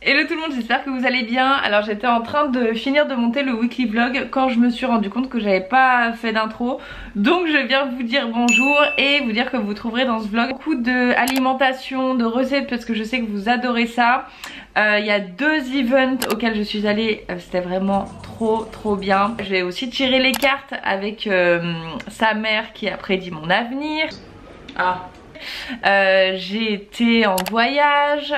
Hello tout le monde, j'espère que vous allez bien. Alors j'étais en train de finir de monter le weekly vlog quand je me suis rendu compte que j'avais pas fait d'intro. Donc je viens vous dire bonjour et vous dire que vous trouverez dans ce vlog beaucoup d'alimentation, de recettes parce que je sais que vous adorez ça. Il y a 2 events auxquels je suis allée, c'était vraiment trop bien. J'ai aussi tiré les cartes avec sa mère qui a prédit mon avenir. J'ai été en voyage,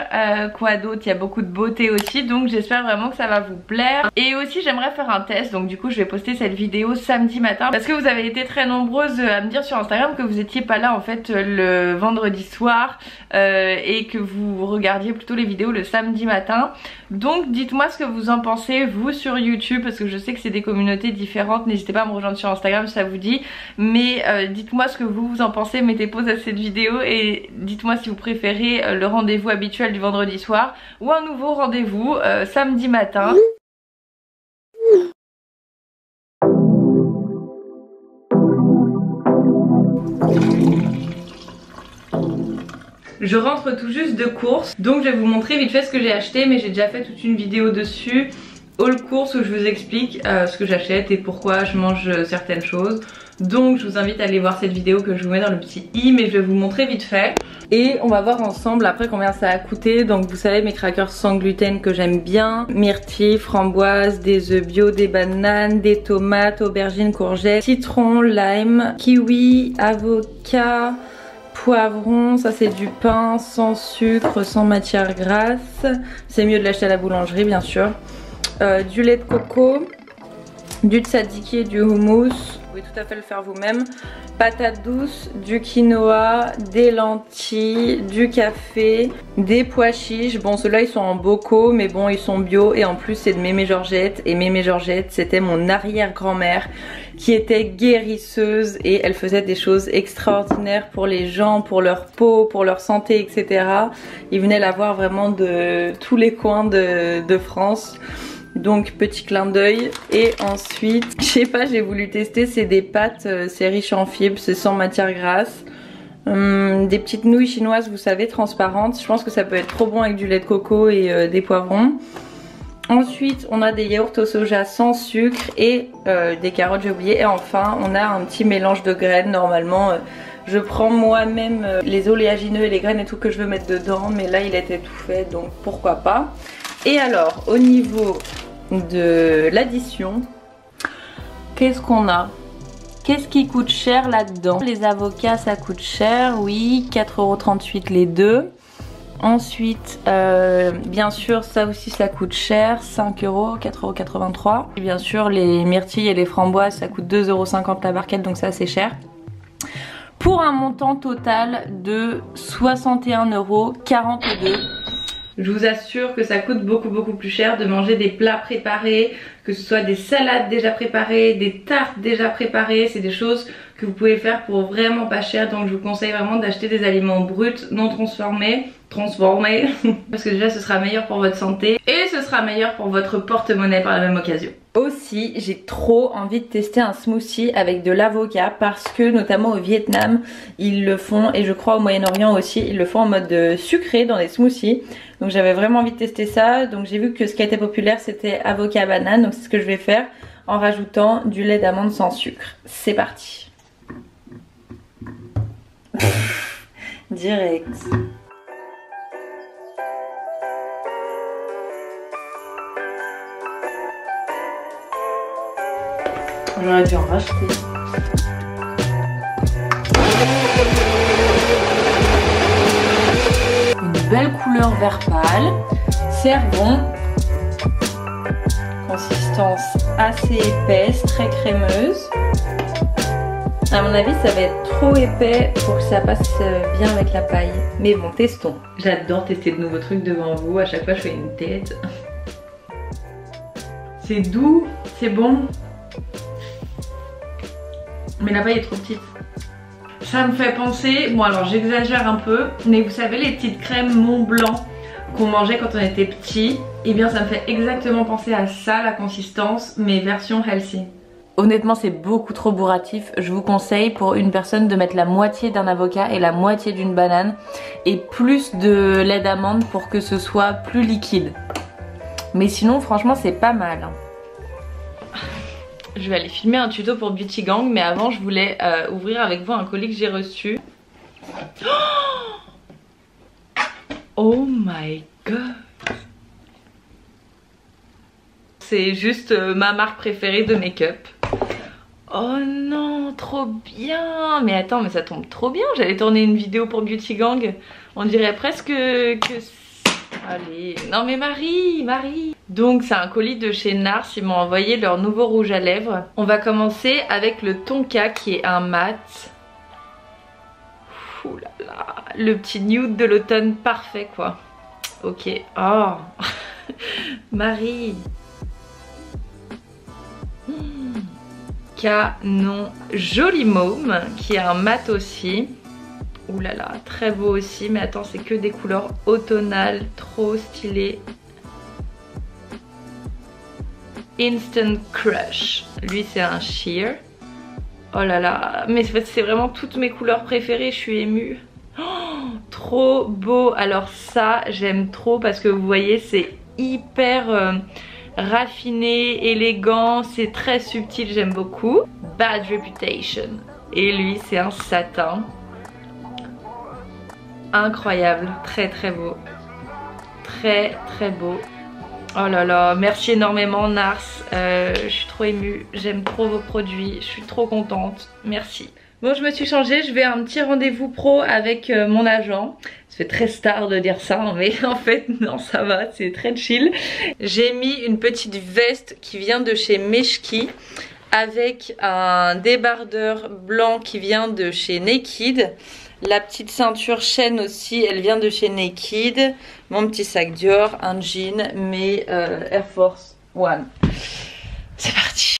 quoi d'autre, il y a beaucoup de beauté aussi, donc j'espère vraiment que ça va vous plaire. Et aussi j'aimerais faire un test, donc du coup je vais poster cette vidéo samedi matin parce que vous avez été très nombreuses à me dire sur Instagram que vous étiez pas là en fait le vendredi soir et que vous regardiez plutôt les vidéos le samedi matin. Donc dites-moi ce que vous en pensez vous sur YouTube parce que je sais que c'est des communautés différentes, n'hésitez pas à me rejoindre sur Instagram si ça vous dit, mais dites-moi ce que vous en pensez, mettez pause à cette vidéo et dites-moi si vous préférez le rendez-vous habituel du vendredi soir ou un nouveau rendez-vous samedi matin. Je rentre tout juste de course, donc je vais vous montrer vite fait ce que j'ai acheté, mais j'ai déjà fait toute une vidéo dessus, haul course, où je vous explique ce que j'achète et pourquoi je mange certaines choses. Donc je vous invite à aller voir cette vidéo que je vous mets dans le petit i, mais je vais vous montrer vite fait. Et on va voir ensemble après combien ça a coûté. Donc vous savez mes crackers sans gluten que j'aime bien, myrtille, framboise, des œufs bio, des bananes, des tomates, aubergines, courgettes, citron, lime, kiwi, avocat, poivron, ça c'est du pain sans sucre, sans matière grasse. C'est mieux de l'acheter à la boulangerie bien sûr. Du lait de coco, du tzatziki et du houmous. Vous pouvez tout à fait le faire vous-même. Patates douces, du quinoa, des lentilles, du café, des pois chiches. Bon ceux-là ils sont en bocaux mais bon ils sont bio et en plus c'est de Mémé Georgette. Et Mémé Georgette c'était mon arrière-grand-mère qui était guérisseuse et elle faisait des choses extraordinaires pour les gens, pour leur peau, pour leur santé, etc. Ils venaient la voir vraiment de tous les coins de France. Donc petit clin d'œil. Et ensuite, je sais pas, j'ai voulu tester, c'est des pâtes, c'est riche en fibres, c'est sans matière grasse. Des petites nouilles chinoises, vous savez, transparentes. Je pense que ça peut être trop bon avec du lait de coco et des poivrons. Ensuite, on a des yaourts au soja sans sucre et des carottes, j'ai oublié. Et enfin, on a un petit mélange de graines. Normalement, je prends moi-même les oléagineux et les graines et tout que je veux mettre dedans. Mais là, il était tout fait, donc pourquoi pas. Et alors, au niveau de l'addition, qu'est-ce qu'on a? Qu'est-ce qui coûte cher là-dedans? Les avocats ça coûte cher, oui, 4,38 € les deux. Ensuite, bien sûr ça aussi ça coûte cher, 5 €, 4,83 €. Et bien sûr les myrtilles et les framboises ça coûte 2,50 € la barquette, donc ça c'est cher. Pour un montant total de 61,42 €. Je vous assure que ça coûte beaucoup plus cher de manger des plats préparés, que ce soit des salades déjà préparées, des tartes déjà préparées. C'est des choses que vous pouvez faire pour vraiment pas cher. Donc je vous conseille vraiment d'acheter des aliments bruts, non transformés. Parce que déjà ce sera meilleur pour votre santé et ce sera meilleur pour votre porte-monnaie par la même occasion. Aussi j'ai trop envie de tester un smoothie avec de l'avocat parce que notamment au Vietnam ils le font et je crois au Moyen-Orient aussi ils le font en mode sucré dans les smoothies. Donc j'avais vraiment envie de tester ça. Donc j'ai vu que ce qui était populaire c'était avocat banane. Donc c'est ce que je vais faire en rajoutant du lait d'amande sans sucre. C'est parti. Direct. J'aurais dû en racheter. Une belle couleur vert pâle. Servons. Consistance assez épaisse, très crémeuse. À mon avis ça va être trop épais pour que ça passe bien avec la paille. Mais bon, testons. J'adore tester de nouveaux trucs devant vous. À chaque fois je fais une tête. C'est doux, c'est bon. Mais la paille est trop petite. Ça me fait penser, bon alors j'exagère un peu, mais vous savez les petites crèmes Mont Blanc qu'on mangeait quand on était petit, et bien ça me fait exactement penser à ça la consistance, mais version healthy. Honnêtement c'est beaucoup trop bourratif, je vous conseille pour une personne de mettre la moitié d'un avocat et la moitié d'une banane et plus de lait d'amande pour que ce soit plus liquide. Mais sinon franchement c'est pas mal. Je vais aller filmer un tuto pour Beauty Gang, mais avant je voulais ouvrir avec vous un colis que j'ai reçu. Oh my god! C'est juste ma marque préférée de make-up. Oh non, trop bien! Mais attends, mais ça tombe trop bien. J'allais tourner une vidéo pour Beauty Gang. On dirait presque que... Allez, non mais Marie. Donc c'est un colis de chez NARS, ils m'ont envoyé leur nouveau rouge à lèvres. On va commencer avec le Tonka qui est un mat. Ouh là là, le petit nude de l'automne parfait quoi. Ok, oh Marie. Canon. Joli Môme qui est un mat aussi. Ouh là là, très beau aussi, mais attends, c'est que des couleurs automnales, trop stylées. Instant Crush, lui c'est un sheer. Oh là là, mais c'est vraiment toutes mes couleurs préférées, je suis émue. Oh, trop beau, alors ça j'aime trop parce que vous voyez c'est hyper raffiné, élégant, c'est très subtil, j'aime beaucoup. Bad Reputation, et lui c'est un satin. Incroyable, très très beau, très très beau. Oh là là, merci énormément NARS, je suis trop émue, j'aime trop vos produits, je suis trop contente, merci. Bon, je me suis changée, je vais à un petit rendez-vous pro avec mon agent. Ça fait très star de dire ça, mais en fait non, ça va, c'est très chill. J'ai mis une petite veste qui vient de chez Meshki avec un débardeur blanc qui vient de chez Naked. La petite ceinture chaîne aussi, elle vient de chez Naked. Mon petit sac Dior, un jean, mes Air Force One. C'est parti.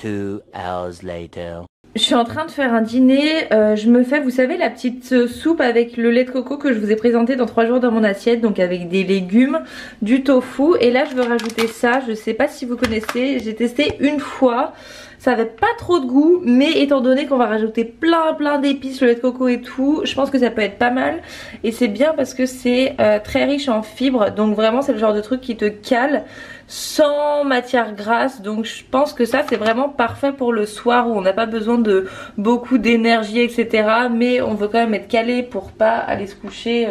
2 hours later. Je suis en train de faire un dîner, je me fais, vous savez, la petite soupe avec le lait de coco que je vous ai présenté dans 3 jours dans mon assiette, donc avec des légumes, du tofu, et là je veux rajouter ça, je sais pas si vous connaissez, j'ai testé une fois, ça avait pas trop de goût, mais étant donné qu'on va rajouter plein d'épices, le lait de coco et tout, je pense que ça peut être pas mal, et c'est bien parce que c'est très riche en fibres, donc vraiment c'est le genre de truc qui te cale, sans matière grasse, donc je pense que ça c'est vraiment parfait pour le soir où on n'a pas besoin de beaucoup d'énergie etc, mais on veut quand même être calé pour pas aller se coucher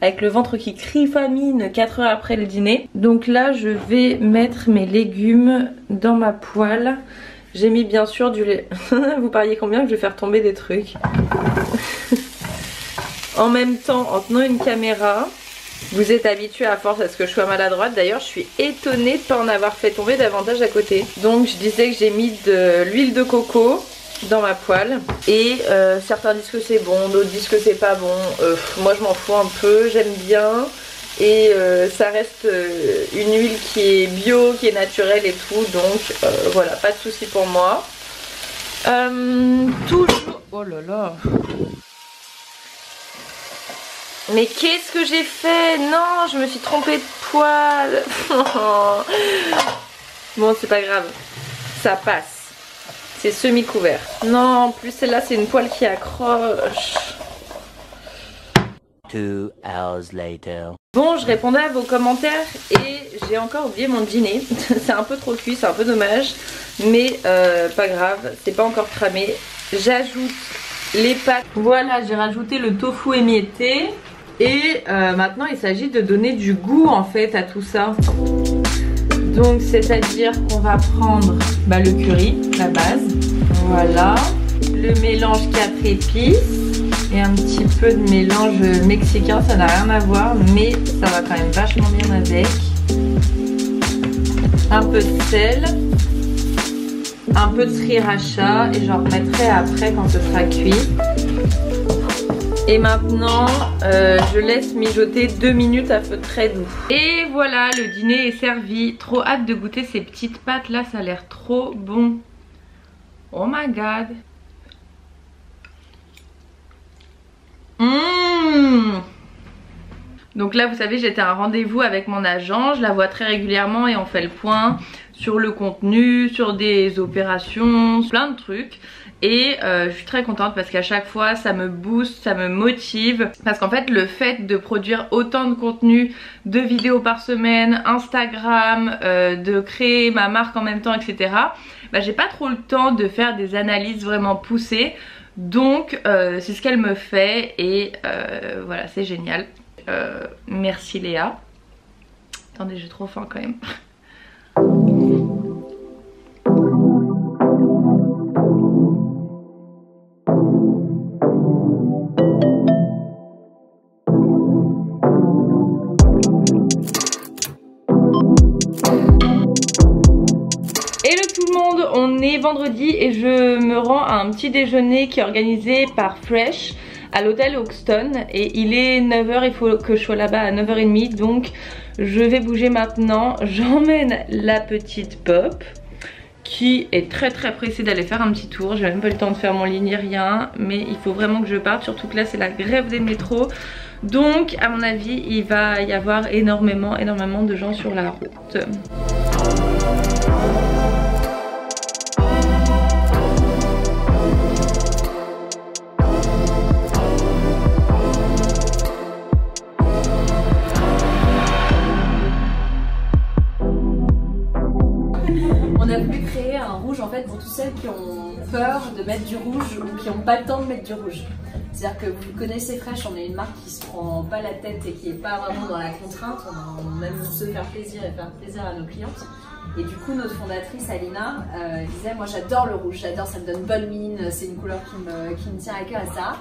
avec le ventre qui crie famine 4 heures après le dîner. Donc là je vais mettre mes légumes dans ma poêle. J'ai mis bien sûr du lait. Vous pariez combien que je vais faire tomber des trucs. En même temps, en tenant une caméra, vous êtes habitué à force à ce que je sois maladroite. D'ailleurs je suis étonnée de ne pas en avoir fait tomber davantage à côté. Donc je disais que j'ai mis de l'huile de coco dans ma poêle. Et certains disent que c'est bon, d'autres disent que c'est pas bon. Moi je m'en fous un peu, j'aime bien. Et ça reste une huile qui est bio, qui est naturelle et tout. Donc voilà, pas de souci pour moi. Toujours... Oh là là. Mais qu'est-ce que j'ai fait? Non, je me suis trompée de poêle. Bon, c'est pas grave. Ça passe. C'est semi-couvert. Non, en plus celle-là, c'est une poêle qui accroche. 2 hours later. Bon, je répondais à vos commentaires et j'ai encore oublié mon dîner. C'est un peu trop cuit, c'est un peu dommage. Mais pas grave, c'est pas encore cramé. J'ajoute les pâtes. Voilà, j'ai rajouté le tofu émietté. Et maintenant il s'agit de donner du goût en fait à tout ça. Donc c'est à dire qu'on va prendre le curry, la base. Voilà. Le mélange 4 épices. Et un petit peu de mélange mexicain, ça n'a rien à voir. Mais ça va quand même vachement bien avec. Un peu de sel. Un peu de sriracha. Et j'en remettrai après quand ce sera cuit. Et maintenant, je laisse mijoter 2 minutes à feu très doux. Et voilà, le dîner est servi. Trop hâte de goûter ces petites pâtes là, ça a l'air trop bon. Oh my god. Donc là, vous savez, j'étais à un rendez-vous avec mon agent. Je la vois très régulièrement et on fait le point sur le contenu, sur des opérations, plein de trucs. Et je suis très contente parce qu'à chaque fois ça me booste, ça me motive. Parce qu'en fait le fait de produire autant de contenu, de vidéos par semaine, Instagram, de créer ma marque en même temps, etc. Bah, j'ai pas trop le temps de faire des analyses vraiment poussées. Donc c'est ce qu'elle me fait et voilà, c'est génial. Merci Léa. Attendez, j'ai trop faim quand même. Hello tout le monde, on est vendredi et je me rends à un petit déjeuner qui est organisé par Fresh à l'hôtel Hoxton et il est 9 h, il faut que je sois là-bas à 9 h 30, donc je vais bouger maintenant. J'emmène la petite Pop qui est très pressée d'aller faire un petit tour. J'ai même pas eu le temps de faire mon lit ni rien, mais il faut vraiment que je parte, surtout que là c'est la grève des métros. Donc à mon avis il va y avoir énormément de gens sur la route. On a voulu créer un rouge en fait pour tous celles qui ont peur de mettre du rouge ou qui n'ont pas le temps de mettre du rouge. C'est-à-dire que vous connaissez Fresh, on est une marque qui se prend pas la tête et qui est pas vraiment dans la contrainte. On aime se faire plaisir et faire plaisir à nos clientes. Et du coup notre fondatrice Alina disait moi j'adore le rouge, j'adore, ça me donne bonne mine, c'est une couleur qui me tient à cœur et ça.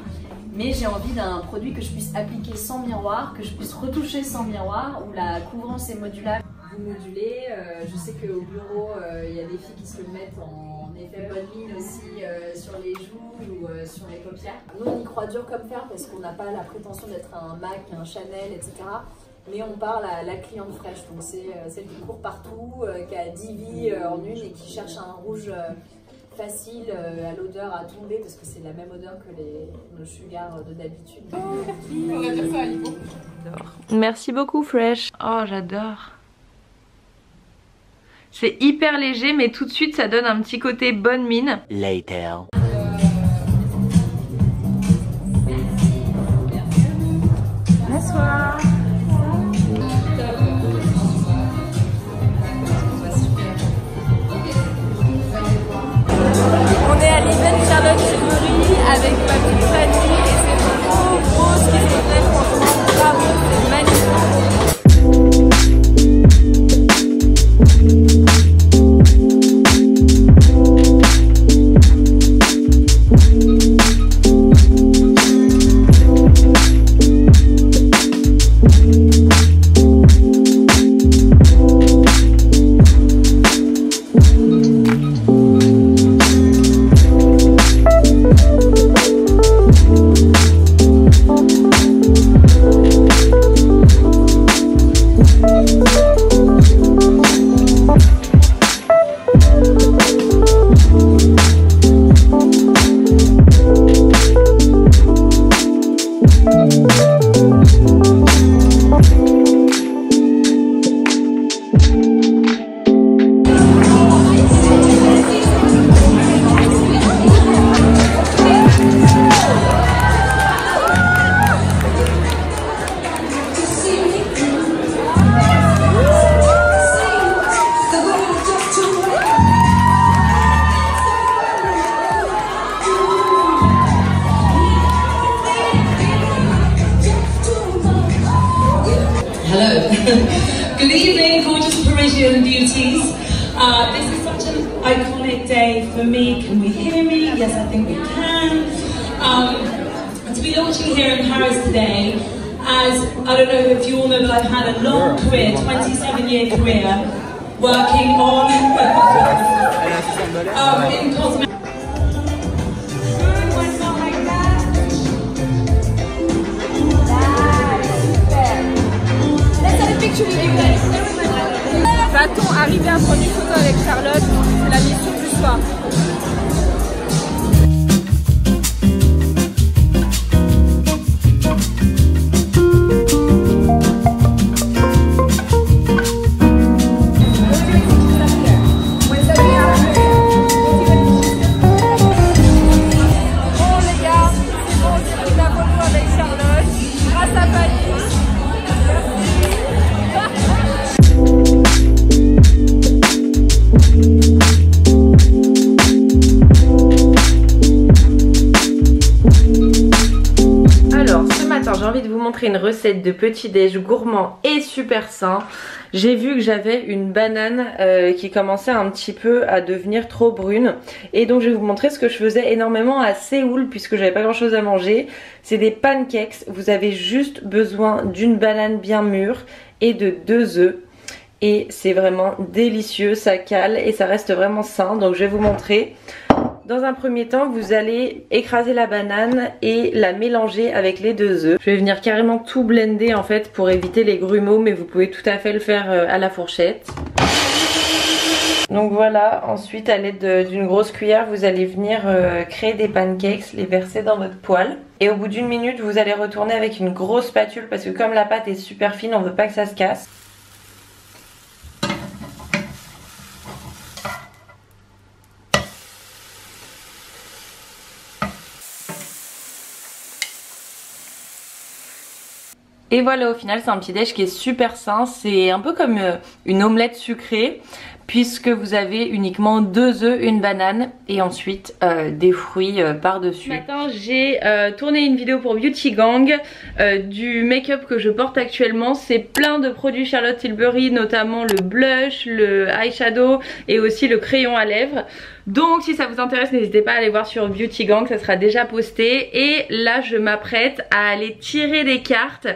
Mais j'ai envie d'un produit que je puisse appliquer sans miroir, que je puisse retoucher sans miroir, où la couvrance est modulable. Vous modulez, je sais qu'au bureau il y a des filles qui se le mettent en effet bonne mine aussi sur les joues ou sur les paupières. Nous on y croit dur comme fer parce qu'on n'a pas la prétention d'être un MAC, un Chanel, etc. Mais on parle à la cliente Fresh, donc c'est celle qui court partout, qui a 10 vies en une et qui cherche un rouge facile à l'odeur à tomber parce que c'est la même odeur que nos sugars de d'habitude. On va dire ça à Libo. Merci beaucoup Fresh. Oh j'adore. C'est hyper léger mais tout de suite ça donne un petit côté bonne mine. Later. Bonsoir. On est à l'event Charlotte Tilbury avec ma petite famille et c'est trop beau ce qui se fait, franchement bravo, c'est magnifique. Hello. Good evening, gorgeous Parisian beauties. This is such an iconic day for me. Can we hear me? Yes, I think we can. To be launching here in Paris today, as I don't know if you all know, but I've had a long career, 27-year career, working on in cosmetics. Va-t-on arriver à prendre une photo avec Charlotte? C'est la mission du soir. montrer une recette de petit déj gourmand et super sain. J'ai vu que j'avais une banane qui commençait un petit peu à devenir trop brune. Et donc je vais vous montrer ce que je faisais énormément à Séoul puisque j'avais pas grand chose à manger. C'est des pancakes. Vous avez juste besoin d'une banane bien mûre et de 2 œufs. Et c'est vraiment délicieux, ça cale et ça reste vraiment sain. Donc je vais vous montrer. Dans un premier temps, vous allez écraser la banane et la mélanger avec les 2 œufs. Je vais venir carrément tout blender en fait pour éviter les grumeaux, mais vous pouvez tout à fait le faire à la fourchette. Donc voilà, ensuite à l'aide d'une grosse cuillère, vous allez venir créer des pancakes, les verser dans votre poêle. Et au bout d'1 minute, vous allez retourner avec une grosse spatule parce que comme la pâte est super fine, on ne veut pas que ça se casse. Et voilà, au final c'est un petit déj qui est super sain, c'est un peu comme une omelette sucrée puisque vous avez uniquement 2 œufs, une banane et ensuite des fruits par-dessus. Ce matin j'ai tourné une vidéo pour Beauty Gang du make-up que je porte actuellement. C'est plein de produits Charlotte Tilbury, notamment le blush, le eyeshadow et aussi le crayon à lèvres. Donc si ça vous intéresse, n'hésitez pas à aller voir sur Beauty Gang, ça sera déjà posté. Et là je m'apprête à aller tirer des cartes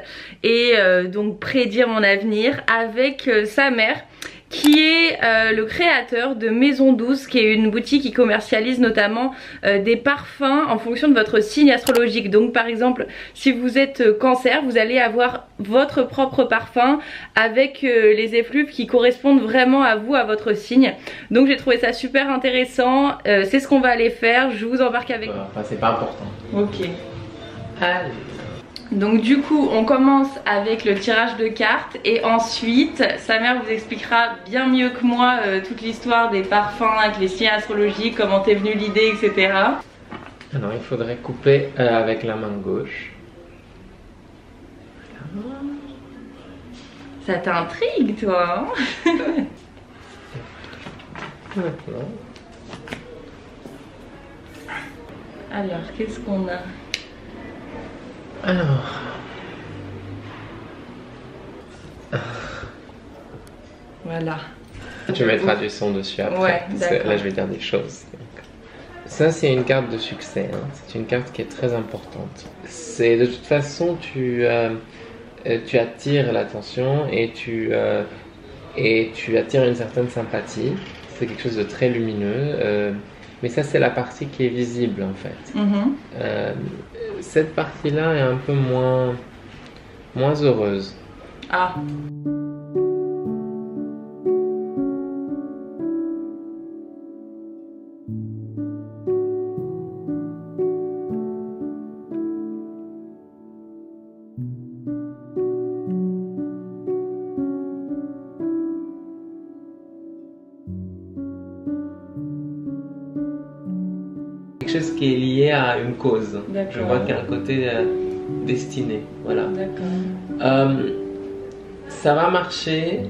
et donc prédire mon avenir avec sa mère, qui est le créateur de Maison Douce, qui est une boutique qui commercialise notamment des parfums en fonction de votre signe astrologique. Donc par exemple, si vous êtes cancer, vous allez avoir votre propre parfum avec les effluves qui correspondent vraiment à vous, à votre signe. Donc j'ai trouvé ça super intéressant, c'est ce qu'on va aller faire, je vous embarque avec moi. Enfin, c'est pas important. Ok. Allez. Donc du coup on commence avec le tirage de cartes et ensuite sa mère vous expliquera bien mieux que moi toute l'histoire des parfums avec les signes astrologiques, comment t'es venue l'idée, etc. Alors il faudrait couper avec la main gauche. Voilà. Ça t'intrigue toi hein? Maintenant. Alors qu'est-ce qu'on a? Alors, voilà. tu mettras du son dessus après, ouais, parce que là je vais dire des choses. Donc, ça c'est une carte de succès, hein. C'est une carte qui est très importante. C'est de toute façon tu attires l'attention et tu attires une certaine sympathie. C'est quelque chose de très lumineux. Mais ça c'est la partie qui est visible en fait. Cette partie-là est un peu moins heureuse. Ah. Quelque chose qui est lié à une cause. Je vois qu'il y a un côté destiné. Voilà. Ça va marcher,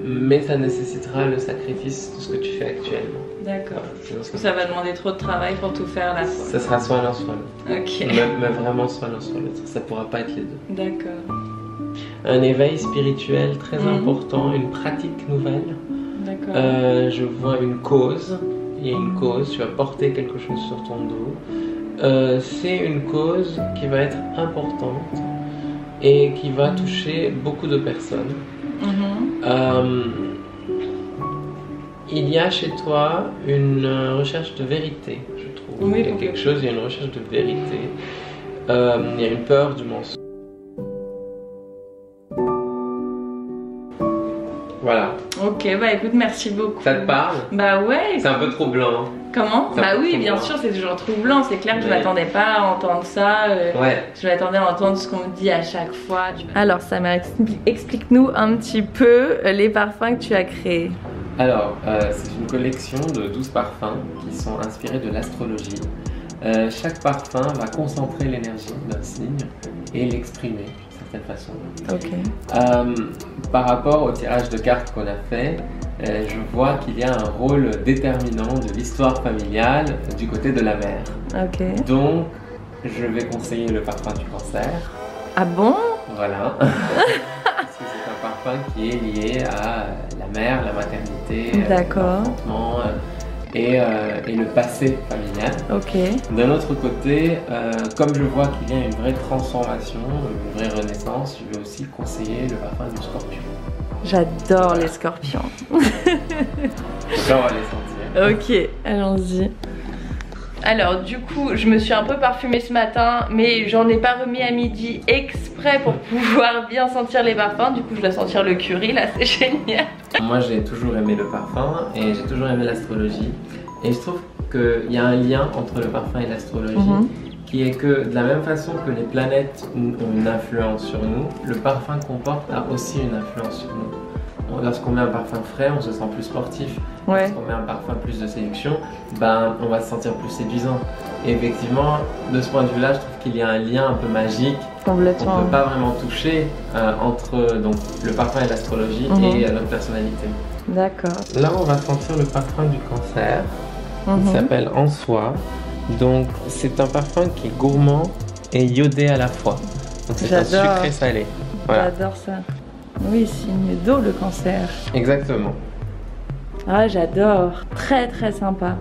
mais ça nécessitera le sacrifice de ce que tu fais actuellement. D'accord. Parce que ça va demander trop de travail pour tout faire à la fois. Ça sera soit l'un soit l'autre. Ok. Mais vraiment soit l'un soit l'autre. Ça pourra pas être les deux. D'accord. Un éveil spirituel très important, une pratique nouvelle. D'accord. Je vois une cause. Il y a une cause, tu vas porter quelque chose sur ton dos. C'est une cause qui va être importante et qui va toucher beaucoup de personnes. Il y a chez toi une recherche de vérité, je trouve. Oui, il y a quelque chose, il y a une recherche de vérité. Il y a une peur du mensonge. Voilà. Ok, bah écoute, merci beaucoup. Ça te parle? Bah ouais. C'est un peu troublant. Comment? Bah oui, bien sûr, c'est toujours troublant. C'est clair que je m'attendais pas à entendre ça. Ouais. Je m'attendais à entendre ce qu'on me dit à chaque fois. Alors, Samir, explique-nous un petit peu les parfums que tu as créés. Alors, c'est une collection de 12 parfums qui sont inspirés de l'astrologie. Chaque parfum va concentrer l'énergie d'un signe et l'exprimer d'une certaine façon. Ok. Par rapport au tirage de cartes qu'on a fait, je vois qu'il y a un rôle déterminant de l'histoire familiale du côté de la mère. Ok. Donc, je vais conseiller le parfum du cancer. Ah bon? Voilà. Parce que c'est un parfum qui est lié à la mère, la maternité, l'enfantement et le passé familial. Ok. D'un autre côté, comme je vois qu'il y a une vraie transformation, une vraie renaissance, je vais aussi conseiller le parfum du scorpion. J'adore les scorpions. Là, on va les sentir. Ok, allons-y. Alors du coup, je me suis un peu parfumée ce matin, mais j'en ai pas remis à midi exprès pour pouvoir bien sentir les parfums. Du coup, je dois sentir le curry, là, c'est génial. Moi, j'ai toujours aimé le parfum et j'ai toujours aimé l'astrologie. Et je trouve qu'il y a un lien entre le parfum et l'astrologie, qui est que de la même façon que les planètes ont une influence sur nous, le parfum qu'on porte a aussi une influence sur nous. Lorsqu'on met un parfum frais, on se sent plus sportif. Ouais. Lorsqu'on met un parfum plus de séduction, ben, on va se sentir plus séduisant. Et effectivement, de ce point de vue-là, je trouve qu'il y a un lien un peu magique. Complètement. On ne peut pas vraiment toucher entre donc, le parfum et l'astrologie et notre personnalité. D'accord. Là, on va sentir le parfum du cancer. Il s'appelle En Soi. Donc, c'est un parfum qui est gourmand et iodé à la fois. Donc, c'est un sucré salé. Voilà. J'adore ça. Oui, signe d'eau le cancer. Exactement. Ah, j'adore. Très très sympa.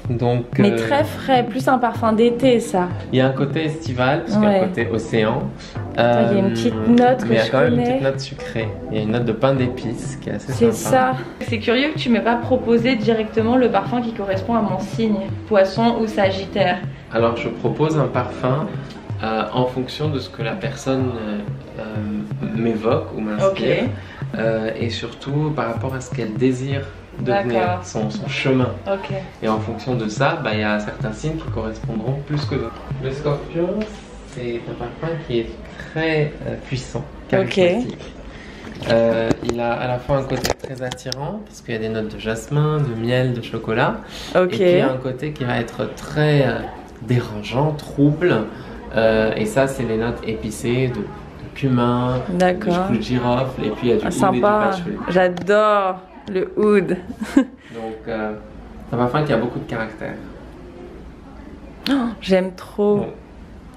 Donc, mais très frais, plus un parfum d'été ça. Il y a un côté estival, parce qu'il y a un côté océan. Il y a une petite note que mais il y a je quand même une connais. petite note sucrée. Il y a une note de pain d'épices qui est assez C'est sympa. ça. C'est curieux que tu m'aies pas proposé directement le parfum qui correspond à mon signe, Poisson ou Sagittaire. Alors je propose un parfum en fonction de ce que la personne m'évoque ou m'inspire. Et surtout par rapport à ce qu'elle désire devenir, son chemin. Et en fonction de ça, il y a certains signes qui correspondront plus que d'autres. Le scorpion, c'est un parfum qui est très puissant, charismatique. Il a à la fois un côté très attirant, parce qu'il y a des notes de jasmin, de miel, de chocolat. Et puis il y a un côté qui va être très dérangeant, trouble. Et ça, c'est les notes épicées de cumin, de clou de girofle, et puis il y a du oud et du patchouli. J'adore le oud. Donc, c'est un parfum qui a beaucoup de caractère. Oh, j'aime trop. Bon.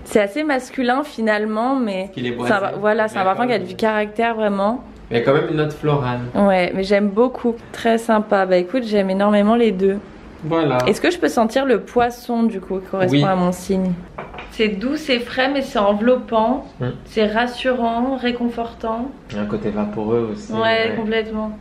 C'est assez masculin finalement, mais voilà, c'est un parfum qui a du caractère vraiment. Mais il y a quand même une note florale. Ouais, mais j'aime beaucoup. Très sympa. Bah écoute, j'aime énormément les deux. Voilà. Est-ce que je peux sentir le poisson du coup qui correspond à mon signe? C'est doux, c'est frais, mais c'est enveloppant. C'est rassurant, réconfortant. Il y a un côté vaporeux aussi. Ouais, complètement.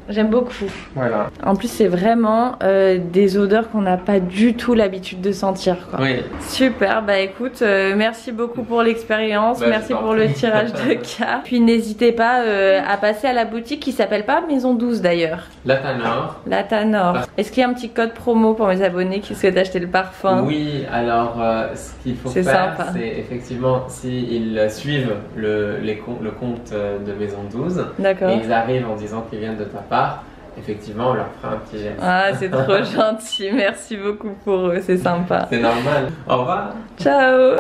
J'aime beaucoup. Voilà. En plus, c'est vraiment des odeurs qu'on n'a pas du tout l'habitude de sentir, quoi. Oui. Super. Bah écoute, merci beaucoup pour l'expérience. Merci pour le tirage de cartes. Puis n'hésitez pas à passer à la boutique qui s'appelle pas Maison 12 d'ailleurs. Latanor. Latanor. Est-ce qu'il y a un petit code promo pour mes abonnés qui souhaitent acheter le parfum? Oui, alors ce qu'il faut faire, c'est effectivement s'ils suivent le compte de Maison 12 et ils arrivent en disant qu'ils viennent de ta part, effectivement on leur fera un petit geste. Ah, c'est trop gentil, merci beaucoup pour eux, c'est sympa. C'est normal. Au revoir. Ciao.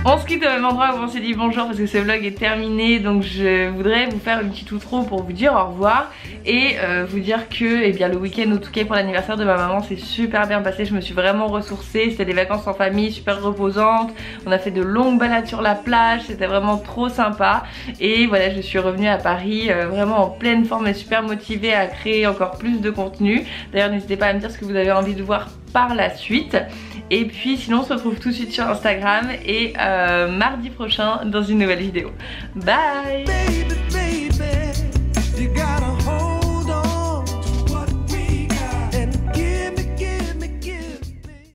On se quitte au même endroit où on s'est dit bonjour parce que ce vlog est terminé. Donc je voudrais vous faire une petite outro pour vous dire au revoir et vous dire que eh bien, le week-end au Touquet pour l'anniversaire de ma maman s'est super bien passé. Je me suis vraiment ressourcée, c'était des vacances en famille super reposantes. On a fait de longues balades sur la plage, c'était vraiment trop sympa. Et voilà, je suis revenue à Paris vraiment en pleine forme et super motivée à créer encore plus de contenu. D'ailleurs n'hésitez pas à me dire ce que vous avez envie de voir par la suite. Et puis sinon on se retrouve tout de suite sur Instagram et mardi prochain dans une nouvelle vidéo. Bye. Baby, baby.